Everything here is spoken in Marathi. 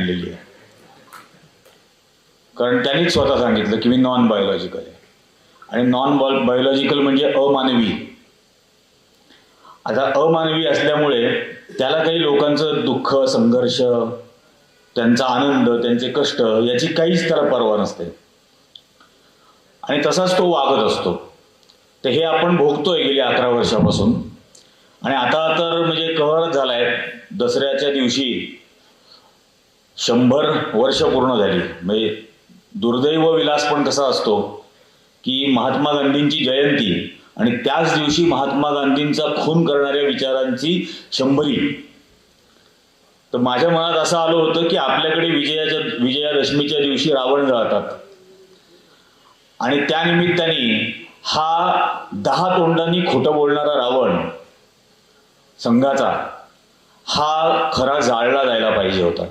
आणलेली आहे. कारण त्यांनीच स्वतः सांगितलं की मी नॉन बायोलॉजिकल आहे, आणि नॉन बायोलॉजिकल म्हणजे अमानवी. आता अमानवी असल्यामुळे त्याला काही लोकांचं दुःख, संघर्ष, त्यांचा आनंद, त्यांचे कष्ट याची काहीच त्याला पर्वा नसते, आणि तसाच तो वागत असतो. तर हे आपण भोगतोय गेली 11 वर्षापासून. आणि आता तर म्हणजे कहरच झालाय, दसऱ्याच्या दिवशी 100 वर्ष पूर्ण झाली. म्हणजे दुर्दैव विलास पण कसा असतो की महात्मा गांधींची जयंती आणि त्याच दिवशी महात्मा गांधींचा खून करणाऱ्या विचारांची 100री. तर माझ्या मनात असं आलं होतं की आपल्याकडे विजयादशमीच्या दिवशी रावण जाळतात, आणि त्या निमित्ताने हा 10 तोंडांनी खोटं बोलणारा रावण संघाचा हा खरा जाळला जायला पाहिजे होता.